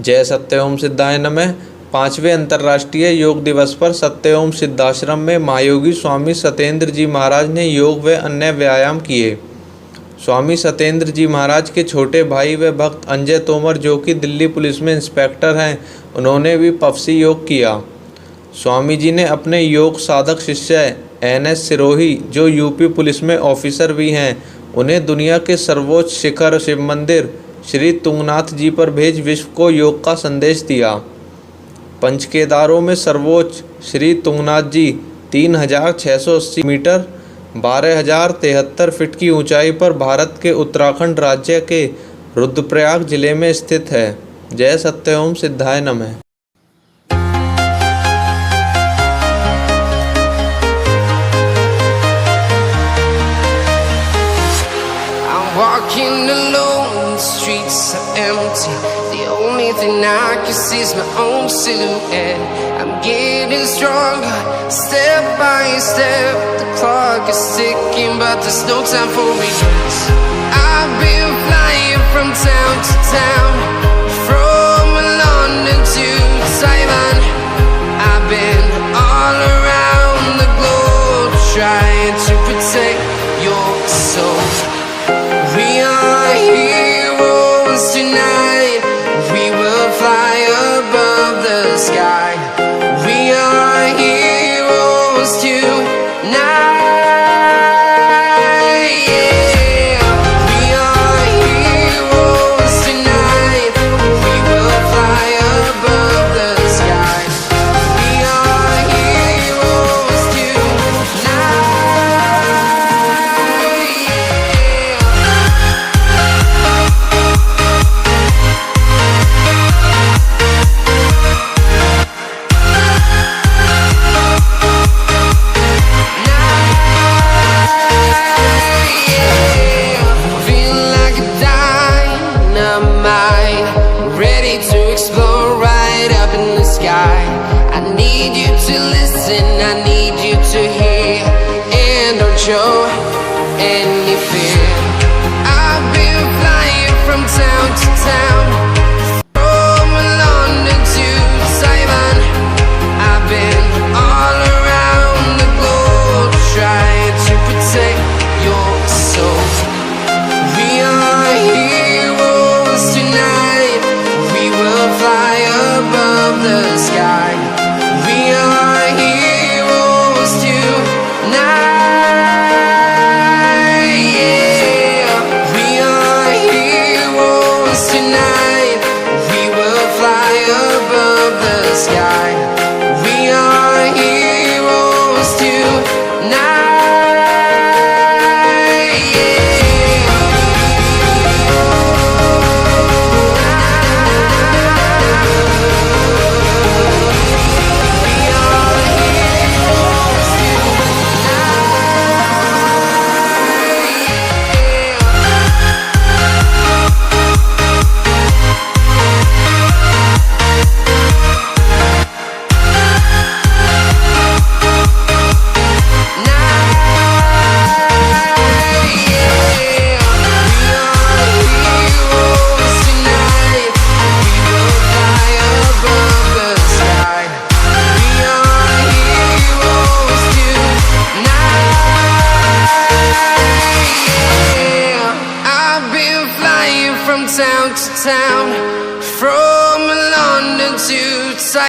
जय सत्य ओम सिद्धाय नमः। 5वें अंतर्राष्ट्रीय योग दिवस पर सत्य ओम सिद्धाश्रम में महायोगी स्वामी सत्येंद्र जी महाराज ने योग व अन्य व्यायाम किए। स्वामी सत्येंद्र जी महाराज के छोटे भाई व भक्त अंजय तोमर, जो कि दिल्ली पुलिस में इंस्पेक्टर हैं, उन्होंने भी पफसी योग किया। स्वामी जी ने अपने योग साधक शिष्य NS सिरोही, जो यूपी पुलिस में ऑफिसर भी हैं, उन्हें दुनिया के सर्वोच्च शिखर शिव मंदिर श्री तुंगनाथ जी पर भेज विश्व को योग का संदेश दिया। पंच केदारों में सर्वोच्च श्री तुंगनाथ जी 3680 मीटर 12,073 फीट की ऊंचाई पर भारत के उत्तराखंड राज्य के रुद्रप्रयाग जिले में स्थित है। जय सत्य ओम सिद्धाय नमः। Walking alone, the streets are empty. The only thing I can see is my own silhouette. I'm getting stronger, step by step. The clock is ticking, but there's no time for regrets. I've been flying from town to town, from London to Taiwan. I've been all around the globe, trying to protect your soul. We are heroes tonight. We will fly above the sky. We are heroes tonight. Yeah. We are heroes tonight. We will fly above the sky. We are heroes tonight. I need you to hear and don't show any fear. I've been flying from town to town, from London to Taiwan. I've been all around the globe, trying to protect your soul. We are heroes tonight. We will fly above the sky. We are heroes tonight. Yeah. We are heroes tonight. We will fly above the sky. We are heroes tonight. From town to town, from London to Taiwan.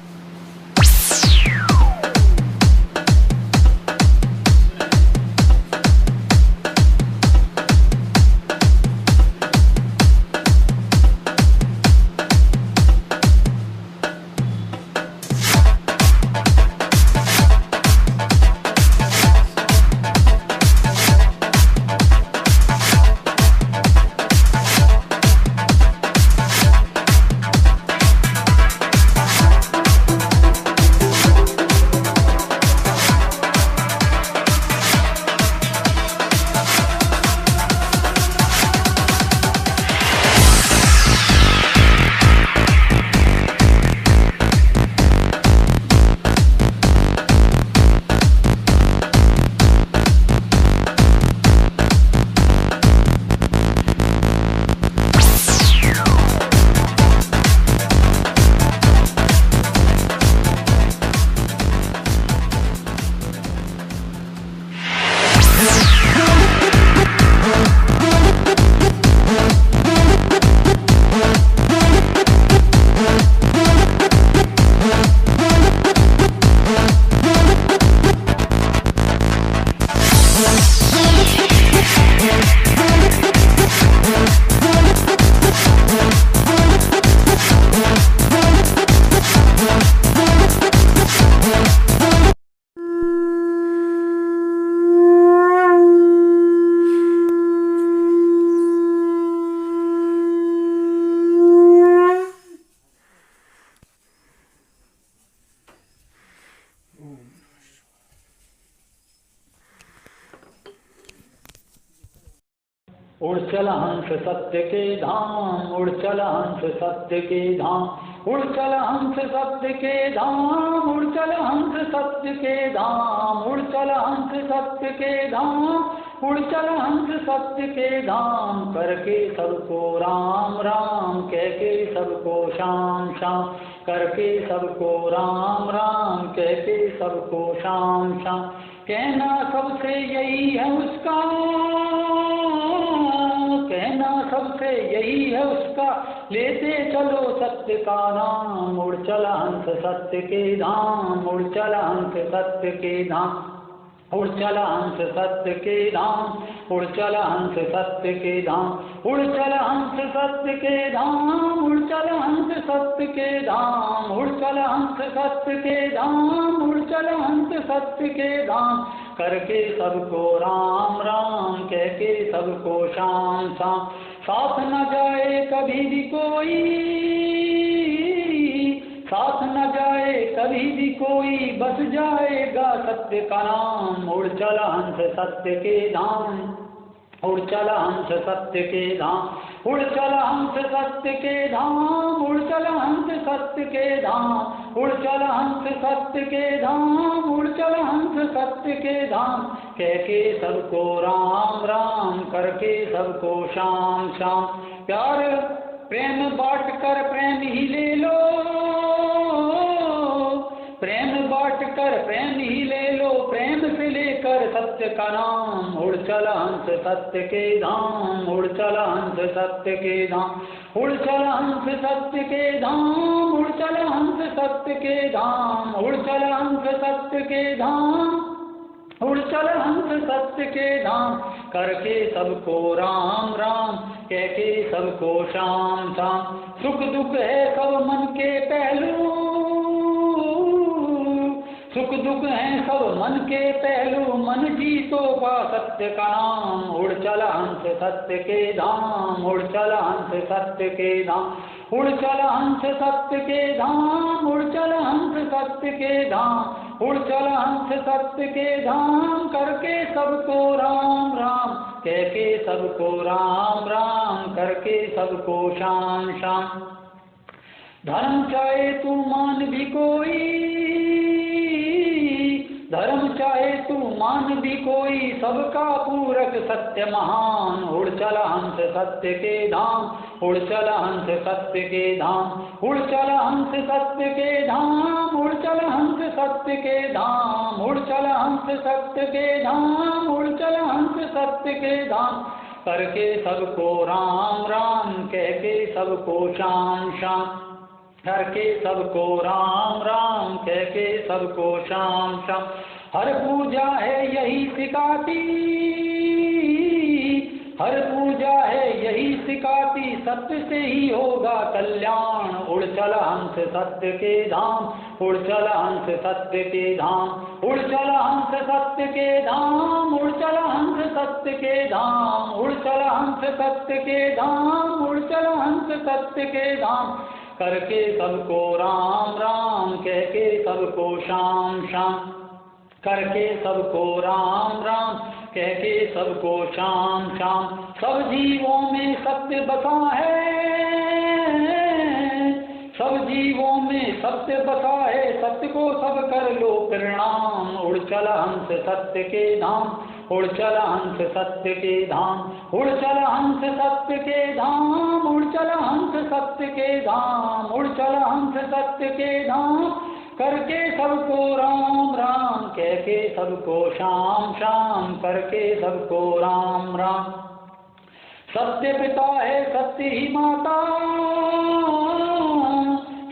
उड़ चल हंस सत्य के धाम, उड़ चल हंस सत्य के धाम, उड़ चल हंस सत्य के धाम, उड़ चल हंस सत्य के धाम, उड़ चल हंस सत्य के धाम, उड़ चल हंस सत्य के धाम। करके सबको राम राम, कह के सबको श्याम श्याम, करके सबको राम राम, कह के सबको श्याम श्याम। कहना सबसे यही है उसका, कहना सबसे यही है उसका, लेते चलो सत्य का नाम। उड़ चल हंस सत्य के धाम, उड़ चल हंस सत्य के धाम, उड़ चल हंस सत्य के धाम, उड़ चल हंस सत्य के धाम, उड़ चल हंस सत्य के धाम, उड़ चल हंस सत्य के धाम, उड़ चल हंस सत्य के धाम, उड़ चल हंस सत्य के धाम। करके सबको राम राम, कह के सबको श्याम श्याम। साथ न जाए कभी भी कोई, साथ न जाए कभी भी कोई, बस जाएगा सत्य का नाम। उड़ चल हंस सत्य के धाम, उड़ चल हंस सत्य के धाम, उड़ चल हंस सत्य के धाम, उड़ चल हंस सत्य के धाम, उड़ चल हंस सत्य के धाम, उड़ चल हंस सत्य के धाम। कह के सबको राम राम, करके सबको श्याम श्याम। प्यार प्रेम बांट कर प्रेम ही ले लो, प्रेम बांट कर प्रेम ही ले लो, प्रेम से लेकर सत्य का नाम। उड़ चल हंस सत्य के धाम, उड़ चल हंस सत्य के धाम, उड़ चल हंस सत्य के धाम, उड़ चल हंस सत्य के धाम, उड़ चल हंस सत्य के धाम, उड़ चल हंस सत्य के धाम। करके सबको राम राम, कह के सबको श्याम श्याम। सुख दुख है सब मन के पहलू, सुख दुख है सब मन के पहलू, मन जीतोगा सत्य का नाम। उड़ चल हंस सत्य के धाम, उड़ चल हंस सत्य के धाम, उड़ चल हंस सत्य के धाम, उड़ चल हंस सत्य के धाम, उड़ चल हंस सत्य के धाम। करके सबको राम राम, कह के सबको राम राम, करके सबको श्याम श्याम। धर्म चाहे तू मान भी कोई, धर्म चाहे तू मान भी कोई, सबका पूरक सत्य महान। उड़ चल हंस सत्य के धाम, उड़ चल हंस सत्य के धाम, उड़ चल हंस सत्य के धाम, उड़ चल हंस सत्य के धाम, उड़ चल हंस सत्य के धाम, उड़ चल हंस सत्य के धाम। करके सबको राम राम, कह के सबको श्याम श्याम, करके सबको राम राम, कह के सबको श्याम श्याम। हर पूजा है यही सिखाती, हर पूजा है यही सिखाती, सत्य से ही होगा कल्याण। उड़ चल हंस सत्य के धाम, उड़ चल हंस सत्य के धाम, उड़ चल हंस सत्य के धाम, उड़ चल हंस सत्य के धाम, उड़ चल हंस सत्य के धाम, उड़ चल हंस सत्य के धाम। करके सबको राम राम, कह के सबको श्याम श्याम, करके सबको राम राम, कह के सबको श्याम श्याम। सब जीवों में सत्य बसा है, सब जीवों में सत्य बसा है, सत्य को सब कर लो प्रणाम। उड़ चल हंस सत्य के धाम, उड़ चल हंस सत्य के धाम, उड़ चल हंस सत्य के धाम, उड़ चल हंस सत्य के धाम, उड़ चल हंस सत्य के धाम। करके सबको राम राम, कह के सबको श्याम श्याम, करके सबको राम राम। सत्य पिता है सत्य ही माता,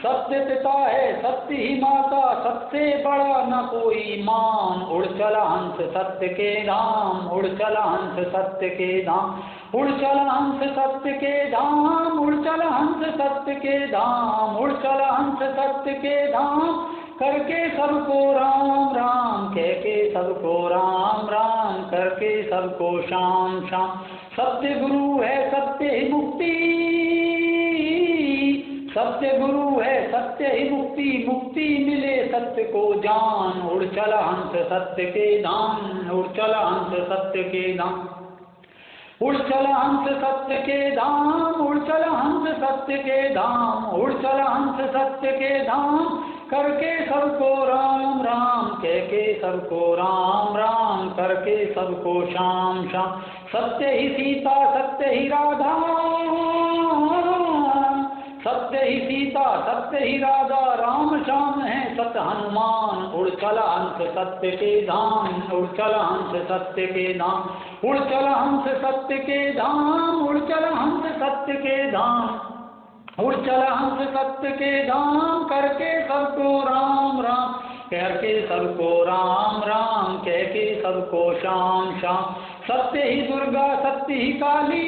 सत्य पिता है सत्य ही माता, सबसे बड़ा न कोई मान। उड़ चल हंस सत्य के धाम, उड़ चल हंस सत्य के धाम, उड़ चल हंस सत्य के धाम, उड़ चल हंस सत्य के धाम, उड़ चल हंस सत्य के धाम। करके सबको राम राम, कह के सबको राम राम, करके सबको श्याम श्याम। सत्य गुरु है सत्य ही मुक्ति, सत्य गुरु है सत्य ही मुक्ति, मुक्ति मिले सत्य को जान। उड़ चल हंस सत्य के धाम, उड़ चल हंस सत्य के धाम, उड़ चल हंस सत्य के धाम, उड़ चल हंस सत्य के धाम, उड़ चल हंस सत्य के धाम, करके सबको राम राम, कह के सबको राम राम, करके सबको श्याम श्याम। सत्य ही सीता सत्य ही राधा, सत्य ही सीता सत्य ही राधा, राम श्याम है सत हनुमान। उड़ चल हंस सत्य के धाम, उड़ चल हंस सत्य के धाम, उड़ चल हंस सत्य के धाम, उड़ चल हंस सत्य के धाम, उड़ चल हंस सत्य के धाम, करके सबको राम राम, करके सबको राम राम, कह के सबको श्याम श्याम। सत्य ही दुर्गा सत्य ही काली,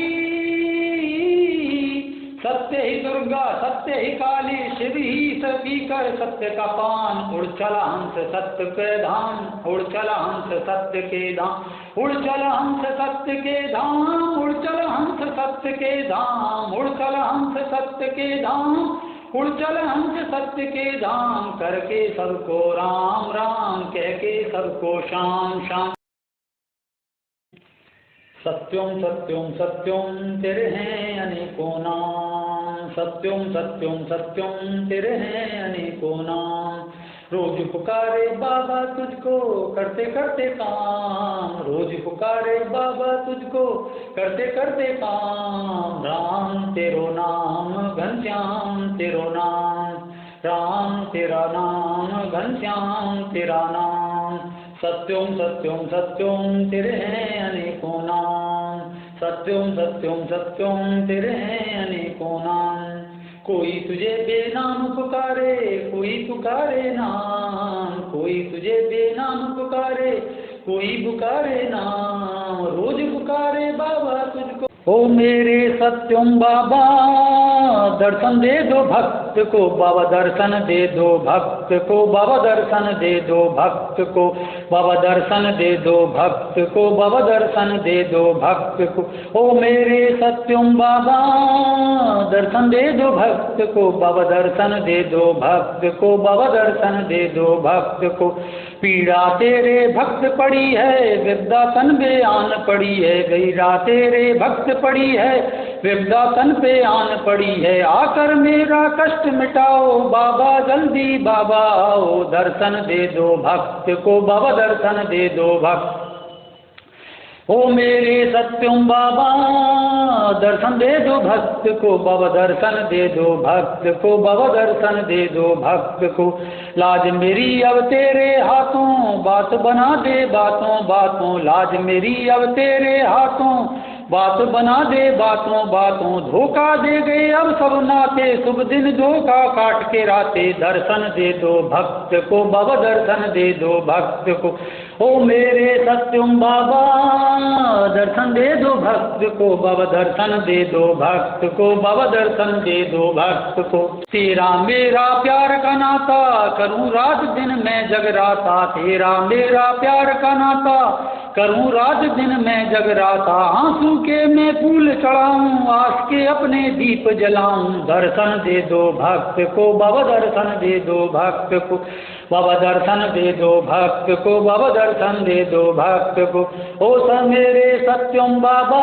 सत्य ही दुर्गा सत्य ही काली, शिव ही सभी कर सत्य का पान। उड़ चल हंस सत्य के धाम, उड़ चल हंस सत्य के धाम, उड़ चल हंस सत्य के धाम, उड़ चल हंस सत्य के धाम, उड़ चल हंस सत्य के धाम, उड़ चल हंस सत्य के धाम, करके सबको राम राम, कह के सबको श्याम श्याम। सत्योम सत्योम सत्योम तेरे हैं अनेकों नाम, सत्योम सत्योम सत्योम तेरे हैं अनेकों नाम। रोज पुकारे बाबा तुझको करते करते काम, रोज पुकारे बाबा तुझको करते करते काम। राम तेरो नाम घनश्याम तेरो नाम, राम तेरा नाम घनश्याम तेरा नाम। सत्योम सत्योम सत्योम तेरे हैं अनेकों नाम, सत्योम सत्योम सत्योम तेरे हैं अनेकों नाम। कोई तुझे बेनाम पुकारे कोई पुकारे नाम, कोई तुझे बेनाम पुकारे कोई पुकारे नाम। रोज पुकारे बाबा तुझको, ओ मेरे सत्यम बाबा दर्शन दे दो भक्त को, बाबा दर्शन दे दो भक्त को, बाबा दर्शन दे दो भक्त को, बाबा दर्शन दे दो भक्त को, बाबा दर्शन दे दो भक्त को। ओ मेरे सत्यम बाबा दर्शन दे दो भक्त को, बाबा दर्शन दे दो भक्त को, बाबा दर्शन दे दो भक्त को। पीड़ा तेरे भक्त पड़ी है विद्यातन पे आन पड़ी है, गैरा तेरे भक्त पड़ी है विद्यातन पे आन पड़ी है। आकर मेरा कष्ट मिटाओ बाबा जल्दी बाबा आओ, दर्शन दे दो भक्त को, बाबा दर्शन दे दो भक्त। ओ मेरे सत्यम बाबा दर्शन दे दो भक्त को, बाबा दर्शन दे दो भक्त को, बाबा दर्शन दे दो भक्त को। लाज मेरी अब तेरे हाथों बात बना दे बातों बातों, लाज मेरी अब तेरे हाथों बात बना दे बातों बातों। धोखा दे गए अब सब नाते शुभ दिन धोखा काट के राते, दर्शन दे दो भक्त को, बाबा दर्शन दे दो भक्त को। ओ मेरे सत्यम बाबा दर्शन दे दो भक्त को, बाबा दर्शन दे दो भक्त को, बाबा दर्शन दे दो भक्त को। तेरा मेरा प्यार का नाता करूं रात दिन मैं जगराता, तेरा मेरा प्यार का नाता करूं रात दिन मैं जगराता। आंसू के मैं फूल चढ़ाऊं आस के अपने दीप जलाऊं, दर्शन दे दो भक्त को, बाबा दर्शन दे दो भक्त को, बाबा दर्शन दे दो भक्त को, बाबा दर्शन दे दो भक्त को। ओ स मेरे सत्यम बाबा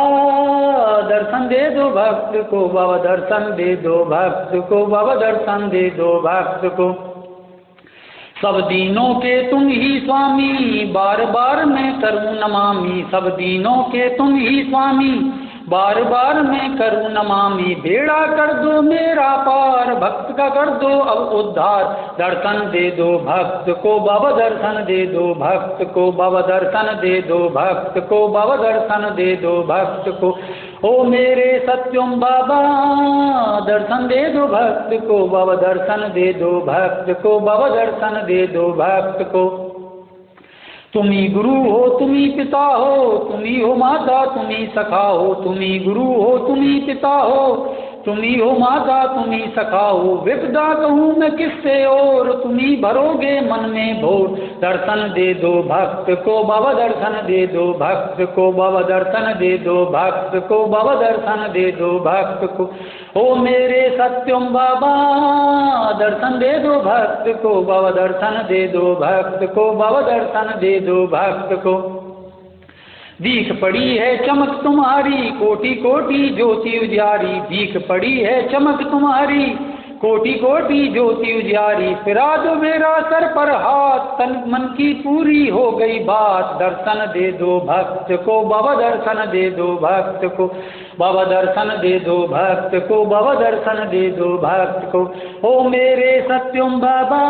दर्शन दे दो भक्त को, बाबा दर्शन दे दो भक्त को, बाबा दर्शन दे दो भक्त को। सब दीनों के तुम ही स्वामी बार बार मैं करूं नमामि, सब दीनों के तुम ही स्वामी बार बार मैं करूं नमामि। बेड़ा कर दो मेरा पार भक्त का कर दो अब उद्धार, दर्शन दे दो भक्त को, बाबा दर्शन दे दो भक्त को, बाबा दर्शन दे दो भक्त को, बाबा दर्शन दे दो भक्त को। ओ मेरे सत्यम बाबा दर्शन दे दो भक्त को, बाबा दर्शन दे दो भक्त को, बाबा दर्शन दे दो भक्त को। तुम्ही गुरु हो तुम्ही पिता हो, तुम्ही हो माता तुम्ही सखा हो, तुम्ही गुरु हो तुम्ही पिता हो, तुम्ही हो माता तुम्ही सखा हो। विपदा कहूँ मैं किससे और तुम्ही भरोगे मन में भोर, दर्शन दे दो भक्त को, बाबा दर्शन दे दो भक्त को, बाबा दर्शन दे दो भक्त को, बाबा दर्शन दे दो भक्त को। ओ मेरे सत्यम बाबा दर्शन दे दो भक्त को, बाबा दर्शन दे दो भक्त को, बाबा दर्शन दे दो भक्त को। दीख पड़ी है चमक तुम्हारी कोटि कोटि ज्योति उजियारी, दीख पड़ी है चमक तुम्हारी कोटि कोटि ज्योति उजियारी। फिरा दो मेरा सर पर हाथ, तन मन की पूरी हो गई बात। दर्शन दे दो भक्त को बाबा, दर्शन दे दो भक्त को बाबा, दर्शन दे दो भक्त को बाबा, दर्शन दे दो भक्त को। ओ मेरे सत्यम बाबा,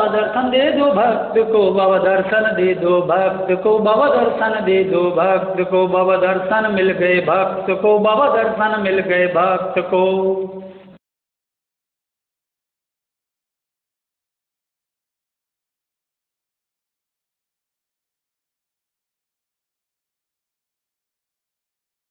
दर्शन दे दो भक्त को बाबा, दर्शन दे दो भक्त को बाबा, दर्शन दे दो भक्त को बाबा। दर्शन मिल गए भक्त को बाबा, दर्शन मिल गए भक्त को।